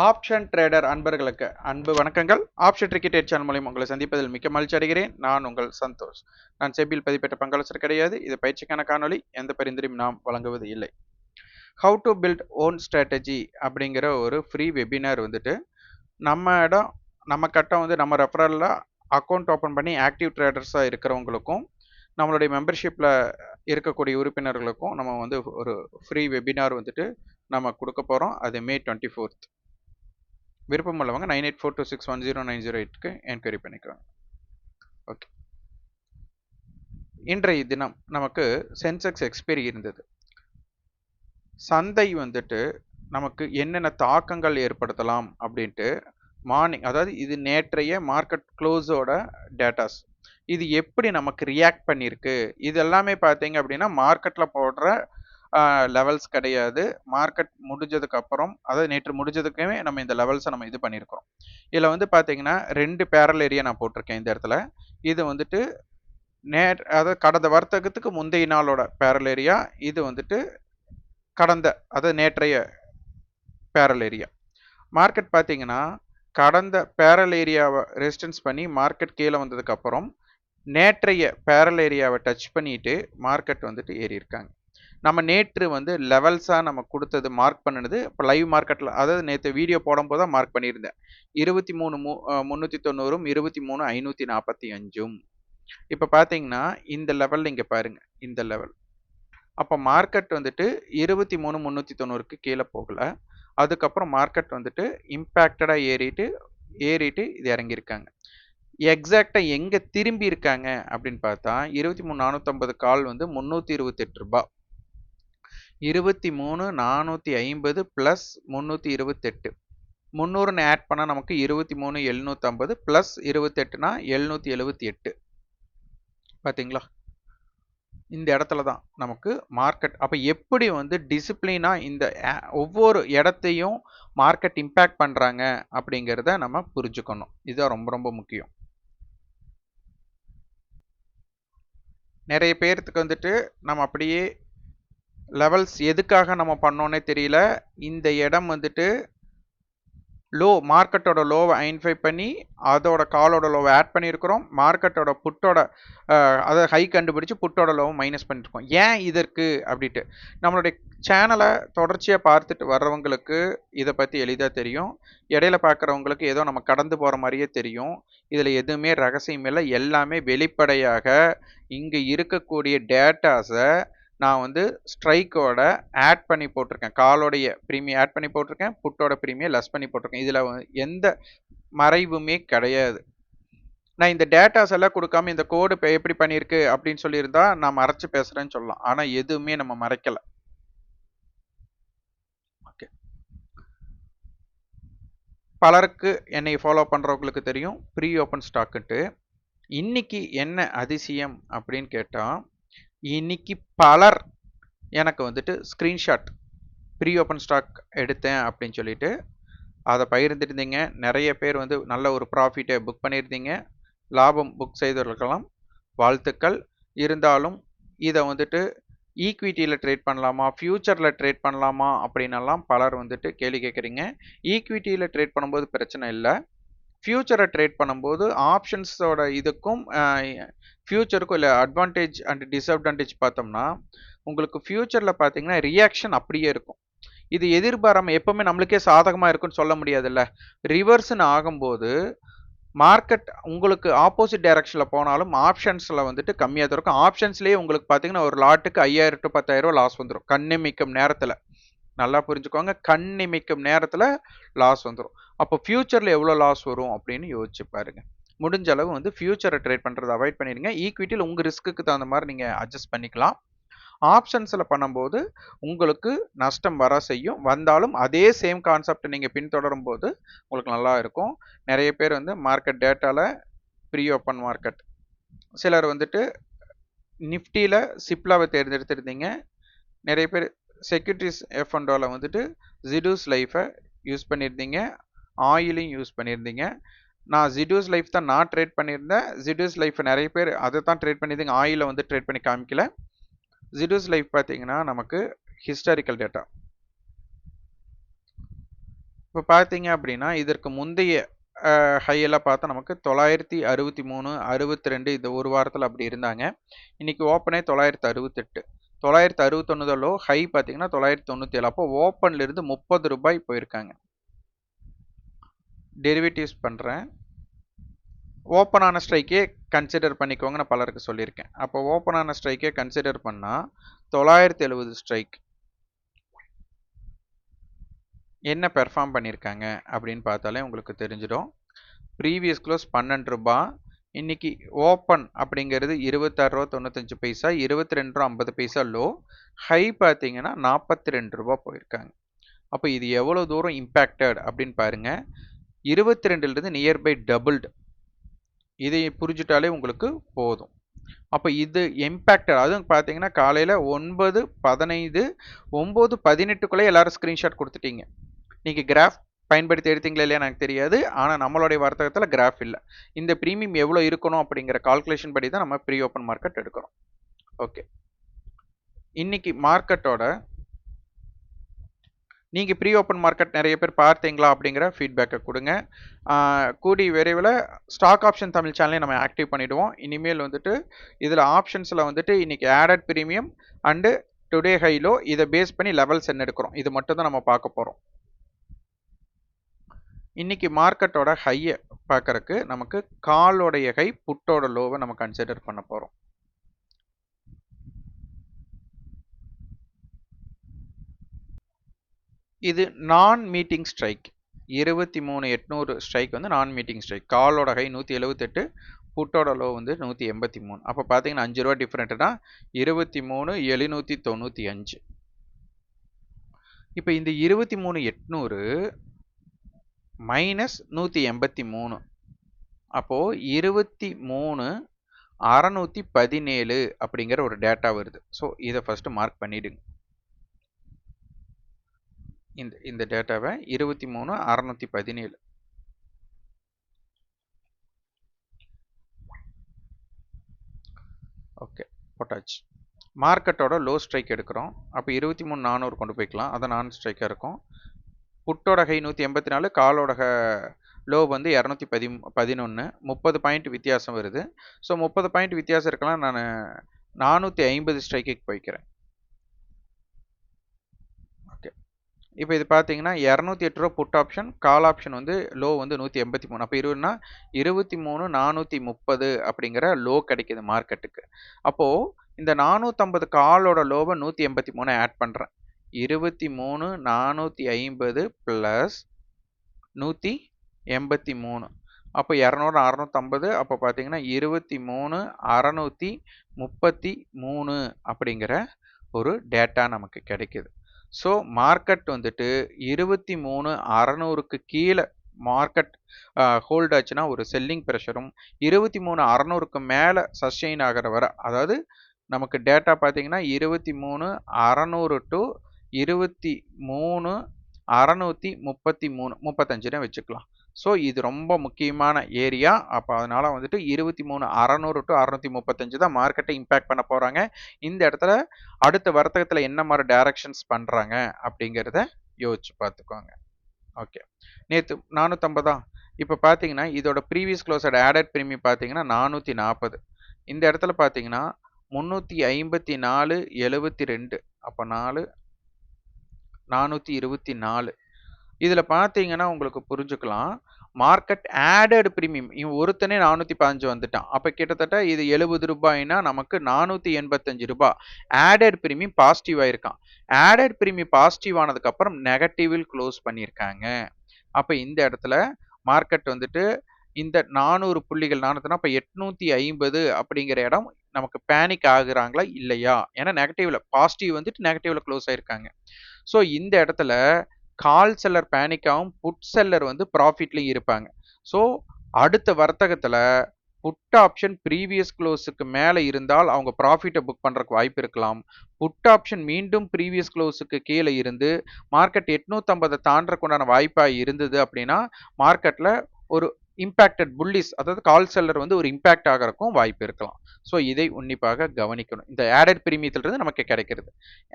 Option trader அன்பர்களுக்கு அன்பு வணக்கங்கள். ஆப்ஷன் கிரிக்கெட் சேனல் மூலம் உங்களை சந்திப்பதில் மிக்க மகிழ்ச்சி அடைகிறேன். நான் உங்கள் சந்தோஷ். நான் செபியில் பதிப்பெற்ற பங்காளர் கிடையாது. இது பயிற்சிக்கான காணொலி. எந்த பரிந்துரையும் நாம் வழங்குவது இல்லை. How to build own strategy அப்படிங்கிற ஒரு ஃப்ரீ வெபினார் வந்துட்டு நம்ம கட்டம் வந்து நம்ம ரெஃபரலில் அக்கௌண்ட் ஓப்பன் பண்ணி ஆக்டிவ் ட்ரேடர்ஸாக இருக்கிறவங்களுக்கும் நம்மளுடைய மெம்பர்ஷிப்பில் இருக்கக்கூடிய உறுப்பினர்களுக்கும் நம்ம வந்து ஒரு ஃப்ரீ வெபினார் வந்துட்டு நம்ம கொடுக்க போகிறோம். அது மே 24. விருப்பம் உள்ளவங்க 9842610908க்கு என்கொயரி பண்ணிக்கோங்க. ஓகே, இன்றைய தினம் நமக்கு சென்செக்ஸ் எக்ஸ்பைரி இருந்தது. சந்தை வந்துட்டு நமக்கு என்னென்ன தாக்கங்கள் ஏற்படுத்தலாம் அப்படின்ட்டு மார்னிங், அதாவது இது நேற்றைய மார்க்கெட் க்ளோஸோட டேட்டாஸ், இது எப்படி நமக்கு ரியாக்ட் பண்ணியிருக்கு, இது எல்லாமே பார்த்தீங்க அப்படின்னா மார்க்கெட்டில் போடுற லெவல்ஸ் கிடையாது. மார்க்கெட் முடிஞ்சதுக்கு அப்புறம், அதாவது நேற்று முடிஞ்சதுக்குமே நம்ம இந்த லெவல்ஸை நம்ம இது பண்ணியிருக்கிறோம். இதில் வந்து பார்த்தீங்கன்னா 2 பேரல் ஏரியா நான் போட்டிருக்கேன் இந்த இடத்துல. இது வந்துட்டு அதாவது கடந்த வர்த்தகத்துக்கு முந்தைய நாளோட பேரல் ஏரியா, இது வந்துட்டு அதாவது நேற்றைய பேரல் ஏரியா. மார்க்கெட் பார்த்தீங்கன்னா கடந்த பேரல் ஏரியாவை ரெசிஸ்டன்ஸ் பண்ணி மார்க்கெட் கீழே வந்ததுக்கு அப்புறம் நேற்றைய பேரல் ஏரியாவை டச் பண்ணிட்டு மார்க்கெட் வந்துட்டு ஏறி இருக்காங்க. நம்ம நேற்று வந்து லெவல்ஸாக நம்ம கொடுத்தது மார்க் பண்ணினது இப்போ லைவ் மார்க்கெட்டில், அதாவது நேற்று வீடியோ போடும்போது தான் மார்க் பண்ணியிருந்தேன். 23,390ம் 23,545ம். இப்போ பார்த்தீங்கன்னா இந்த லெவலில் இங்கே பாருங்க, இந்த லெவல். அப்போ மார்க்கெட் வந்துட்டு 23,390க்கு கீழே போகல. அதுக்கப்புறம் மார்க்கெட் வந்துட்டு இம்பேக்டடாக ஏறிட்டு இது இறங்கியிருக்காங்க. எக்ஸாக்டாக எங்கே திரும்பி இருக்காங்க அப்படின்னு பார்த்தா 23,450 கால் வந்து 328 ரூபாய். 23,450 ப்ளஸ் 328, 300ன்னு ஆட் பண்ணால் நமக்கு 23,750 ப்ளஸ் 28னா 778. பார்த்தீங்களா, இந்த இடத்துல தான் நமக்கு மார்க்கெட். அப்போ எப்படி வந்து டிசிப்ளினாக இந்த ஒவ்வொரு இடத்தையும் மார்க்கெட் இம்பேக்ட் பண்ணுறாங்க அப்படிங்கிறத நம்ம புரிஞ்சுக்கணும். இதுதான் ரொம்ப ரொம்ப முக்கியம். நிறைய பேர்த்துக்கு வந்துட்டு நம்ம அப்படியே லெவல்ஸ் எதுக்காக நம்ம பண்ணோன்னே தெரியல. இந்த இடம் வந்துட்டு லோ, மார்க்கெட்டோட லோவை ஐடென்டிஃபை பண்ணி அதோட காலோட லோவை ஆட் பண்ணியிருக்கிறோம். மார்க்கெட்டோட புட்டோட அதை ஹை கண்டுபிடிச்சி புட்டோட லோவை மைனஸ் பண்ணியிருக்கோம். ஏன் இதற்கு அப்படின்ட்டு நம்மளுடைய சேனலை தொடர்ச்சியாக பார்த்துட்டு வர்றவங்களுக்கு இதை பற்றி எளிதாக தெரியும். இடையில பார்க்குறவங்களுக்கு ஏதோ நம்ம கடந்து போகிற மாதிரியே தெரியும். இதில் எதுவுமே ரகசியம் இல்லை, எல்லாமே வெளிப்படையாக இங்கே இருக்கக்கூடிய டேட்டாஸை நான் வந்து ஸ்ட்ரைக்கோட ஆட் பண்ணி போட்டிருக்கேன். காலோடைய ப்ரீமியம் ஆட் பண்ணி போட்டிருக்கேன், புட்டோட ப்ரீமியம் லெஸ் பண்ணி போட்டிருக்கேன். இதில் எந்த மறைவுமே கிடையாது. நான் இந்த டேட்டாஸ் எல்லாம் கொடுக்காம இந்த கோடு எப்படி பண்ணியிருக்கு அப்படின்னு சொல்லியிருந்தா நான் மறைச்சு பேசுகிறேன்னு சொல்லலாம். ஆனால் எதுவுமே நம்ம மறைக்கலை. ஓகே, பலருக்கு என்னை ஃபாலோ பண்ணுறவங்களுக்கு தெரியும் ப்ரீ ஓப்பன் ஸ்டாக்குன்ட்டு. இன்னைக்கு என்ன அதிசயம் அப்படின்னு கேட்டால், இன்னைக்கு பலர் எனக்கு வந்துட்டு ஸ்க்ரீன்ஷாட் ப்ரீ ஓப்பன் ஸ்டாக் எடுத்தேன் அப்படின்னு சொல்லிட்டு அதை பகிர்ந்துருந்தீங்க. நிறைய பேர் வந்து நல்ல ஒரு ப்ராஃபிட்டை புக் பண்ணியிருந்தீங்க. லாபம் புக் செய்தவர்களுக்கெல்லாம் வாழ்த்துக்கள். இருந்தாலும் இதை வந்துட்டு ஈக்விட்டியில் ட்ரேட் பண்ணலாமா, ஃப்யூச்சரில் ட்ரேட் பண்ணலாமா அப்படின்னெல்லாம் பலர் வந்துட்டு கேள்வி கேட்குறீங்க. ஈக்விட்டியில் ட்ரேட் பண்ணும்போது பிரச்சனை இல்லை. ஃப்யூச்சரை ட்ரேட் பண்ணும்போது ஆப்ஷன்ஸோட இதுக்கும் ஃப்யூச்சருக்கும் இல்லை அட்வான்டேஜ் அண்ட் டிஸ்அட்வான்டேஜ் பார்த்தோம்னா, உங்களுக்கு ஃப்யூச்சரில் பார்த்தீங்கன்னா ரியாக்ஷன் அப்படியே இருக்கும். இது எதிர்பாராமல் எப்போவுமே நம்மளுக்கே சாதகமாக இருக்குன்னு சொல்ல முடியாதுல்ல. ரிவர்ஸ்ன்னு ஆகும்போது மார்க்கெட் உங்களுக்கு ஆப்போசிட் டைரக்ஷனில் போனாலும் ஆப்ஷன்ஸில் வந்துட்டு கம்மியாக தான் இருக்கும். ஆப்ஷன்ஸ்லேயே உங்களுக்கு பார்த்தீங்கன்னா ஒரு லாட்டுக்கு 5,000 to 10,000 லாஸ் வந்துடும் கண்ணிமிக்கும் நேரத்தில். நல்லா புரிஞ்சுக்கோங்க, கண்ணிமிக்கும் நேரத்தில் லாஸ் வந்துடும். அப்போ ஃப்யூச்சரில் எவ்வளோ லாஸ் வரும் அப்படின்னு யோசிச்சு பாருங்க. முடிஞ்ச அளவு வந்து ஃப்யூச்சரை ட்ரேட் பண்ணுறதை அவாய்ட் பண்ணிடுங்க. ஈக்விட்டியில் உங்கள் ரிஸ்க்குக்கு தகுந்த மாதிரி நீங்கள் அட்ஜஸ்ட் பண்ணிக்கலாம். ஆப்ஷன்ஸில் பண்ணும்போது உங்களுக்கு நஷ்டம் வர செய்யும். வந்தாலும் அதே சேம் கான்செப்ட் நீங்கள் பின்தொடரும் போது உங்களுக்கு நல்லா இருக்கும். நிறைய பேர் வந்து மார்க்கெட் டேட்டாவில் ப்ரீ ஓப்பன் மார்க்கெட், சிலர் வந்துட்டு நிஃப்டியில் சிப்லாவை தேர்ந்தெடுத்திருந்தீங்க. நிறைய பேர் செக்யூரிட்டிஸ் F&Oவில் வந்துட்டு ஜிடூஸ் லைஃபை யூஸ் பண்ணியிருந்தீங்க, ஆயிலையும் யூஸ் பண்ணியிருந்தீங்க. நான் ஜிடூஸ் லைஃப் தான் நான் ட்ரேட் பண்ணியிருந்தேன். ஜிடூஸ் லைஃப் நிறைய பேர் அதை தான் ட்ரேட் பண்ணியிருந்தீங்க, ஆயிலை வந்து ட்ரேட் பண்ணி காமிக்கல. ஜிடூஸ் லைஃப் பார்த்தீங்கன்னா நமக்கு ஹிஸ்டாரிக்கல் டேட்டா இப்போ பார்த்தீங்க அப்படின்னா இதற்கு முந்தைய ஹையெல்லாம் பார்த்தா நமக்கு 963 62 இந்த ஒரு வாரத்தில் அப்படி இருந்தாங்க. இன்னைக்கு ஓப்பனே 968 961 லோ, ஹை பார்த்தீங்கன்னா 997. அப்போ ஓப்பன்ல இருந்து ₹30 போயிருக்காங்க. டெரிவேட்டிவ்ஸ் பண்ணுறேன். ஓப்பன் ஆன ஸ்ட்ரைக்கே கன்சிடர் பண்ணிக்கோங்க, நான் பலருக்கு சொல்லியிருக்கேன். அப்போ ஓப்பன் ஆன ஸ்ட்ரைக்கே கன்சிடர் பண்ணால் 970 ஸ்ட்ரைக் என்ன பெர்ஃபார்ம் பண்ணியிருக்காங்க அப்படின்னு பார்த்தாலே உங்களுக்கு தெரிஞ்சிடும். ப்ரீவியஸ் க்ளோஸ் ₹12, இன்னைக்கு ஓப்பன் அப்படிங்கிறது ₹26.95, ₹22.50 லோ, ஹை பார்த்தீங்கன்னா ₹42 போயிருக்காங்க. அப்போ இது எவ்வளோ தூரம் இம்பேக்டட் அப்படின்னு பாருங்க. 22லிருந்து நியர்பை டபுள்டு. இதை புரிஞ்சுட்டாலே உங்களுக்கு போதும். அப்போ இது இம்பேக்டட், அதுவும் பார்த்தீங்கன்னா காலையில் 9:15 9:18க்குள்ளே எல்லாரும் ஸ்க்ரீன்ஷாட் கொடுத்துட்டீங்க. நீங்கள் கிராஃப் பயன்படுத்தி எடுத்தீங்களா இல்லையா எனக்கு தெரியாது. ஆனால் நம்மளுடைய வர்த்தகத்தில் கிராஃப் இல்லை. இந்த ப்ரீமியம் எவ்வளோ இருக்கணும் அப்படிங்கிற கால்குலேஷன் படி தான் நம்ம ப்ரீ ஓப்பன் மார்க்கெட் எடுக்கிறோம். ஓகே, இன்னைக்கு மார்க்கெட்டோட நீங்கள் ப்ரீ ஓப்பன் மார்க்கெட் நிறைய பேர் பார்த்தீங்களா அப்படிங்கிற ஃபீட்பேக்கை கொடுங்க. கூடி விரைவில் ஸ்டாக் ஆப்ஷன் தமிழ் சேனலையும் நம்ம ஆக்டிவ் பண்ணிவிடுவோம். இனிமேல் வந்துட்டு இதில் ஆப்ஷன்ஸில் வந்துட்டு இன்றைக்கி added premium and today high low இதை பேஸ் பண்ணி லெவல்ஸ் என்ன எடுக்கிறோம், இது மட்டும் தான் நம்ம பார்க்க போகிறோம். இன்னைக்கு மார்க்கெட்டோட ஹையை பார்க்கறக்கு நமக்கு காலோடைய ஹை புட்டோட லோவை நம்ம கன்சிடர் பண்ண போகிறோம். இது நான் மீட்டிங் ஸ்ட்ரைக் 23,800 ஸ்ட்ரைக் வந்து நான் மீட்டிங் ஸ்ட்ரைக். காலோட ஹை 178, புட்டோட லோ வந்து 183. அப்போ பார்த்தீங்கன்னா ₹5 டிஃப்ரெண்ட்னா 23,795. இப்போ இந்த 23,800 மைனஸ் 183, அப்போ 23,617 அப்படிங்கிற ஒரு டேட்டா வருது. ஸோ இதை ஃபர்ஸ்ட் மார்க் பண்ணிடுங்க. இந்த டேட்டாவை 23,617. ஓகே, போட்டாச்சு. மார்க்கெட்டோட லோ ஸ்ட்ரைக் எடுக்கிறோம். அப்போ 23,400 கொண்டு போய்க்கலாம், அதை நான் ஸ்ட்ரைக்காக இருக்கும். புட்டோட ஹை 184, காலோட லோ வந்து 211, 30 பாயிண்ட் வித்தியாசம் வருது. ஸோ 30 பாயிண்ட் வித்தியாசம் இருக்கலாம், நான் 450 ஸ்ட்ரைக்குக்கு போய்க்கிறேன். ஓகே, இப்போ இது பார்த்தீங்கன்னா ₹208 புட் ஆப்ஷன், கால் ஆப்ஷன் வந்து லோ வந்து 183. அப்போ 23,430 அப்படிங்கிற லோ கிடைக்கிது மார்க்கெட்டுக்கு. அப்போது இந்த 450 காலோட லோவை 183 ஆட் பண்ணுறேன். 23,450 ப்ளஸ் 183, அப்போ 200 650. அப்போ பார்த்தீங்கன்னா 23,633 அப்படிங்கிற ஒரு டேட்டா நமக்கு கிடைக்குது. ஸோ மார்க்கெட் வந்துட்டு 23,600க்கு கீழே மார்க்கெட் ஹோல்ட் ஆச்சுன்னா ஒரு செல்லிங் ப்ரெஷரும், 23,600க்கு மேலே சஸ்டெயின் ஆகிற வர, அதாவது நமக்கு டேட்டா பார்த்தீங்கன்னா 23,600 டு 23,633 35 வச்சுக்கலாம். ஸோ இது ரொம்ப முக்கியமான ஏரியா. அப்போ அதனால் வந்துட்டு 23,600 டு 635 தான் மார்க்கெட்டை இம்பேக்ட் பண்ண போகிறாங்க. இந்த இடத்துல அடுத்த வர்த்தகத்தில் என்ன மாதிரி டைரக்ஷன்ஸ் பண்ணுறாங்க அப்படிங்கிறத யோசிச்சு பார்த்துக்கோங்க. ஓகே, நேற்று 450. இப்போ பார்த்தீங்கன்னா இதோட ப்ரீவியஸ் க்ளோஸோட ஆடட் ப்ரீமியம் பார்த்தீங்கன்னா 440. இந்த இடத்துல பார்த்தீங்கன்னா 354.72, அப்போ 424. இதில் பார்த்தீங்கன்னா உங்களுக்கு புரிஞ்சுக்கலாம், மார்க்கெட் ஆடட் ப்ரீமியம் இவன் ஒருத்தனே 415 வந்துட்டான். அப்போ கிட்டத்தட்ட இது ₹70னா நமக்கு ₹485 ஆடட் ப்ரீமியம் பாசிட்டிவ் ஆயிருக்கான். ஆடட் ப்ரீமியம் பாசிட்டிவ் ஆனதுக்கப்புறம் நெகட்டிவில் க்ளோஸ் பண்ணியிருக்காங்க. அப்போ இந்த இடத்துல மார்க்கெட் வந்துட்டு இந்த 400 புள்ளிகள் 400னா அப்போ 850 அப்படிங்கிற இடம் நமக்கு பேனிக் ஆகுறாங்களா இல்லையா? ஏன்னா நெகட்டிவ்ல பாசிட்டிவ் வந்துட்டு நெகட்டிவ்ல க்ளோஸ் ஆயிருக்காங்க. ஸோ இந்த இடத்துல கால் செல்லர் பேனிக்காகவும் புட் செல்லர் வந்து ப்ராஃபிட்லையும் இருப்பாங்க. ஸோ அடுத்த வர்த்தகத்தில் புட் ஆப்ஷன் ப்ரீவியஸ் க்ளோஸுக்கு மேலே இருந்தால் அவங்க ப்ராஃபிட்டை புக் பண்ணுறதுக்கு வாய்ப்பு இருக்கலாம். புட் ஆப்ஷன் மீண்டும் ப்ரீவியஸ் க்ளோஸுக்கு கீழே இருந்து மார்க்கெட் 850 தாண்டறக்குண்டான வாய்ப்பாக இருந்தது அப்படின்னா மார்க்கெட்டில் ஒரு இம்பேக்டட் புல்லிஸ், அதாவது கால் செல்லர் வந்து ஒரு இம்பேக்ட் ஆகிறதுக்கும் வாய்ப்பு இருக்கலாம். ஸோ இதை உன்னிப்பாக கவனிக்கணும். இந்த ஆடட் ப்ரீமியத்திலிருந்து நமக்கு கிடைக்கிறது,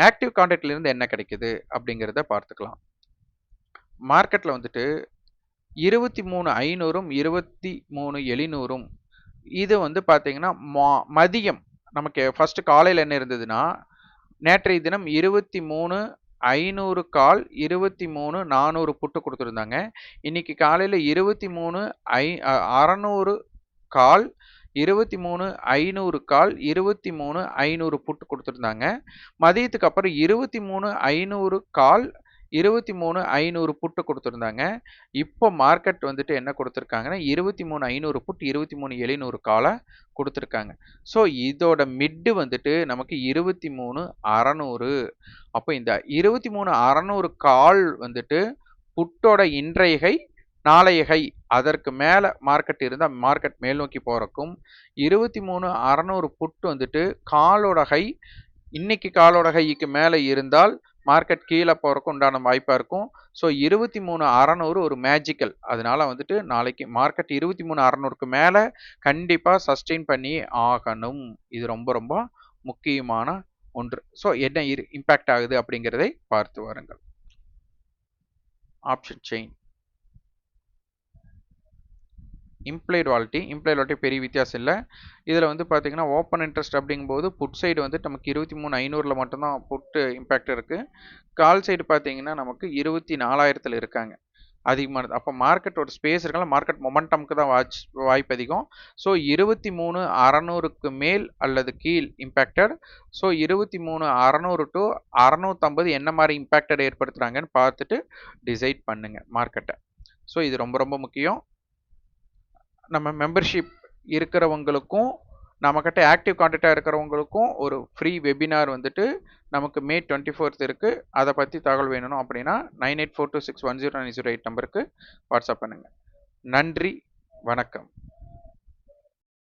ஆக்டிவ் கான்ட்ராக்ட்லேருந்து என்ன கிடைக்குது அப்படிங்கிறத பார்த்துக்கலாம். மார்க்கெட்டில் வந்துட்டு 23,500ம் 23,700ம் இது வந்து பார்த்தீங்கன்னா மதியம் நமக்கு ஃபர்ஸ்ட் காலையில் என்ன இருந்ததுன்னா நேற்றைய தினம் 23,500 கால் 23,400 புட்டு கொடுத்துருந்தாங்க. இன்னைக்கு காலையில் 23,600 கால் 23,500 கால் 23,500 புட்டு கொடுத்துருந்தாங்க. மதியத்துக்கு அப்புறம் 23,500 கால் 23,500 புட்டு கொடுத்துருந்தாங்க. இப்போ மார்க்கெட் வந்துட்டு என்ன கொடுத்துருக்காங்கன்னா 23,500 புட் 23,700 காலை கொடுத்துருக்காங்க. ஸோ இதோட மிட்டு வந்துட்டு நமக்கு 23,600. அப்போ இந்த 23,600 கால் வந்துட்டு புட்டோட இன்றைய ஹை, நாளைய ஹை, அதற்கு மேலே மார்க்கெட் இருந்தால் மார்க்கெட் மேல் நோக்கி போகிறக்கும் 23,600 புட்டு வந்துட்டு காலோட ஹை, இன்னைக்கு காலோட ஹைக்கு மேலே இருந்தால் மார்க்கெட் கீழே போகிறக்கு உண்டான வாய்ப்பாக இருக்கும். ஸோ 23,600 ஒரு மேஜிக்கல். அதனால வந்துட்டு நாளைக்கு மார்க்கெட் 23,600க்கு மேலே கண்டிப்பாக சஸ்டெயின் பண்ணி ஆகணும். இது ரொம்ப ரொம்ப முக்கியமான ஒன்று. ஸோ என்ன இம்பேக்ட் ஆகுது அப்படிங்கிறதை பார்த்து வாருங்கள். ஆப்ஷன் செயின் இம்ப்ளைட் வாலிட்டி பெரிய வித்தியாசம் இல்லை. இதில் வந்து பார்த்தீங்கன்னா ஓப்பன் இன்ட்ரெஸ்ட் அப்படிங்கும்போது புட் சைடு வந்து நமக்கு 23,500ல் மட்டும்தான் புட்டு இம்பேக்ட் இருக்குது. கால் சைடு பார்த்தீங்கன்னா நமக்கு 24,000ல் இருக்காங்க அதிகமானது. அப்போ மார்க்கெட்டோட ஸ்பேஸ் இருக்கலாம், மார்க்கெட் மொமெண்டம்க்கு தான் வாய்ப்பு அதிகம். ஸோ 23,600க்கு மேல் அல்லது கீழ் இம்பேக்டட். ஸோ 23,600 டு 650 என்ன மாதிரி இம்பேக்டட் ஏற்படுத்துகிறாங்கன்னு பார்த்துட்டு டிசைட் பண்ணுங்க மார்க்கெட்டை. ஸோ இது ரொம்ப ரொம்ப முக்கியம். நம்ம மெம்பர்ஷிப் இருக்கிறவங்களுக்கும் நம்மக்கிட்ட ஆக்டிவ் கான்டாக்டாக இருக்கிறவங்களுக்கும் ஒரு ஃப்ரீ வெபினார் வந்துட்டு நமக்கு May 24th இருக்குது. அதை பற்றி தகவல் வேணும் அப்படின்னா 9842610908 நம்பருக்கு வாட்ஸ்அப் பண்ணுங்கள். நன்றி, வணக்கம்.